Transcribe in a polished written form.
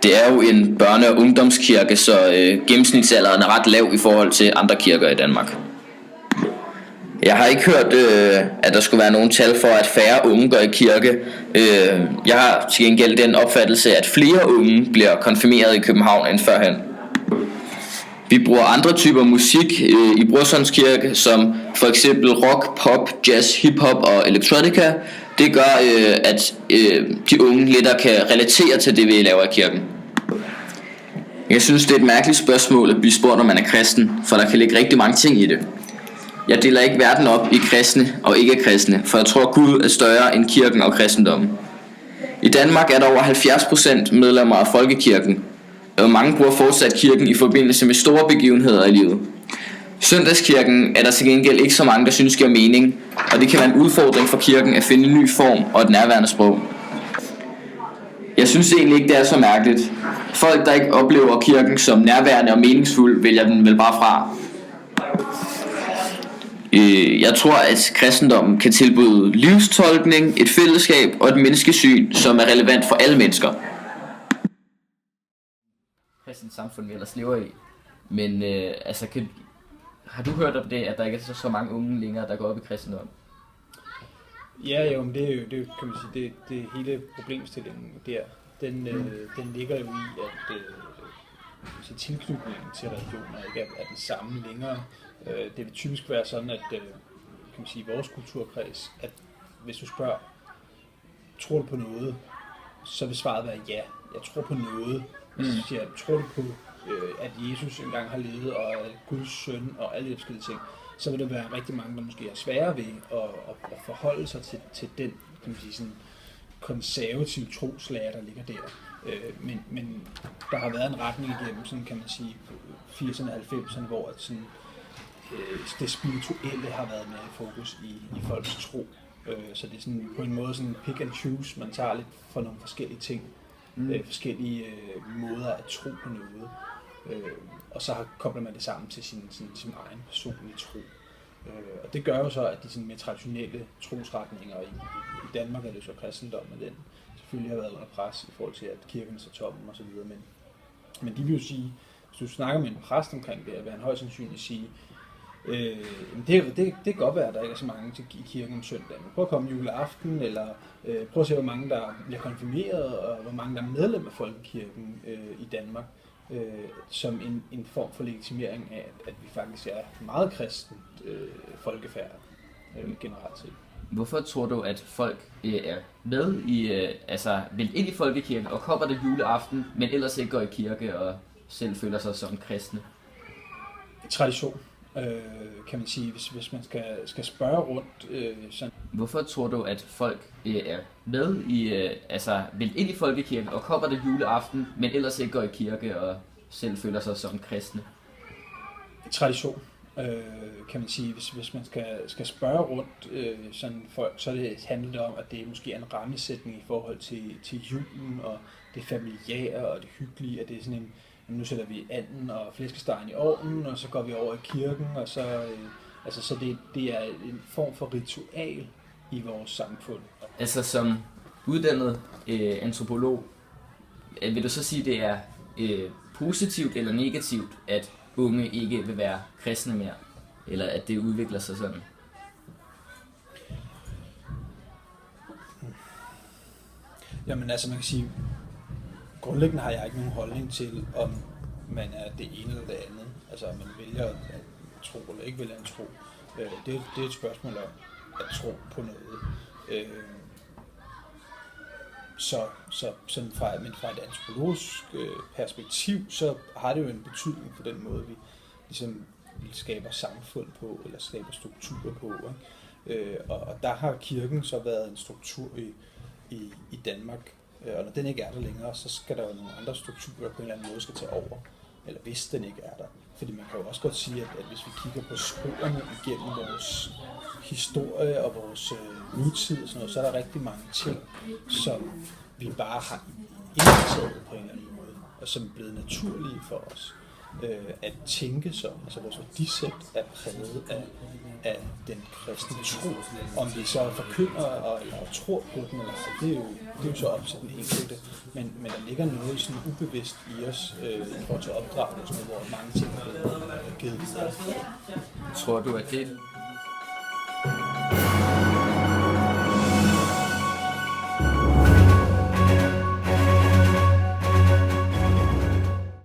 Det er jo en børne- og ungdomskirke, så gennemsnitsalderen er ret lav i forhold til andre kirker i Danmark. Jeg har ikke hørt, at der skulle være nogen tal for, at færre unge går i kirke. Jeg har til gengæld den opfattelse, at flere unge bliver konfirmeret i København end førhen. Vi bruger andre typer musik i Brorsons Kirke, som for eksempel rock, pop, jazz, hiphop og electronica. Det gør, at de unge lettere kan relatere til det, vi laver i kirken. Jeg synes, det er et mærkeligt spørgsmål at blive spurgt, om man er kristen, for der kan ligge rigtig mange ting i det. Jeg deler ikke verden op i kristne og ikke-kristne, for jeg tror, Gud er større end kirken og kristendommen. I Danmark er der over 70% medlemmer af folkekirken, og mange bruger fortsat kirken i forbindelse med store begivenheder i livet. Søndagskirken er der til gengæld ikke så mange, der synes giver mening, og det kan være en udfordring for kirken at finde en ny form og et nærværende sprog. Jeg synes egentlig ikke, det er så mærkeligt. Folk, der ikke oplever kirken som nærværende og meningsfuld, vælger den vel bare fra. Jeg tror, at kristendommen kan tilbyde livstolkning, et fællesskab og et menneskesyn, som er relevant for alle mennesker. Kristent samfund, vi ellers lever i. Men har du hørt om det, at der ikke er så mange unge længere, der går op i kristendom? Ja, jo, men det er jo, kan man sige, det hele problemstillingen der. Den ligger jo i, at tilknytningen til religioner ikke er den samme længere. Det vil typisk være sådan, at kan man sige, vores kulturkreds, at hvis du spørger, tror du på noget, så vil svaret være ja. Jeg tror på noget. Hvis du siger, tror du på, at Jesus engang har levet, og er Guds søn, og alle de forskellige ting, så vil der være rigtig mange, der måske er svære ved at forholde sig til den, kan man sige, sådan konservative troslager, der ligger der. Men der har været en retning igennem, sådan kan man sige, 80'erne og 90'erne, hvor at sådan, det spirituelle har været med i fokus i folks tro. Så det er sådan på en måde sådan pick and choose, man tager lidt for nogle forskellige ting, forskellige måder at tro på noget, og så kobler man det sammen til sin egen personlige tro. Og det gør jo så, at de sådan mere traditionelle trosretninger i Danmark er det så kristendommen, den selvfølgelig har været under pres i forhold til, at kirken så toppen og så videre. Men de vil jo sige, hvis du snakker med en præst omkring det, vil han højst sandsynligt sige, det kan godt være, at der ikke er så mange i kirken om søndagen. Prøv at komme juleaften, eller prøv at se, hvor mange der bliver konfirmeret, og hvor mange der er medlem af folkekirken i Danmark, som en form for legitimering af, at vi faktisk er meget kristent folkefærd generelt set. Hvorfor tror du, at folk er med i, vil ind i folkekirken og kommer det juleaften, men ellers ikke går i kirke og selv føler sig som kristne? Tradition, kan man sige, hvis man skal spørge rundt. Sådan. Hvorfor tror du, at folk er med i, vil ind i folkekirken og kommer det juleaften, men ellers ikke går i kirke og selv føler sig som kristne? Tradition, kan man sige, hvis man skal spørge rundt sådan folk, så handler det om, at det måske er en rammesætning i forhold til julen og det familiære og det hyggelige, at det er sådan en, nu sætter vi anden og flæskestegen i ovnen, og så går vi over i kirken, og så, så det er en form for ritual i vores samfund. Altså som uddannet antropolog, vil du så sige, det er positivt eller negativt, at unge ikke vil være kristne mere, eller at det udvikler sig sådan? Jamen man kan sige, grundlæggende har jeg ikke nogen holdning til, om man er det ene eller det andet. Altså om man vælger at tro eller ikke vælger at tro. Det er et spørgsmål om at tro på noget. Så sådan fra et antropologisk perspektiv, så har det jo en betydning for den måde, vi ligesom skaber samfund på, eller skaber strukturer på. Ikke? Og der har kirken så været en struktur i Danmark, og når den ikke er der længere, så skal der jo nogle andre strukturer, der på en eller anden måde skal tage over, eller hvis den ikke er der. Fordi man kan jo også godt sige, at hvis vi kigger på sporene igennem vores historie og vores nutid og sådan noget, så er der rigtig mange ting, som vi bare har indtaget på en eller anden måde, og som er blevet naturlige for os. at tænke som, altså vores værdisæt er præget af den kristne tro. Om vi så forkynder eller tror på den, eller det er jo så op til den enkelte, men der ligger noget sådan ubevidst i os i forhold til opdragelse, hvor mange ting er blevet givet videre. Tror du, at det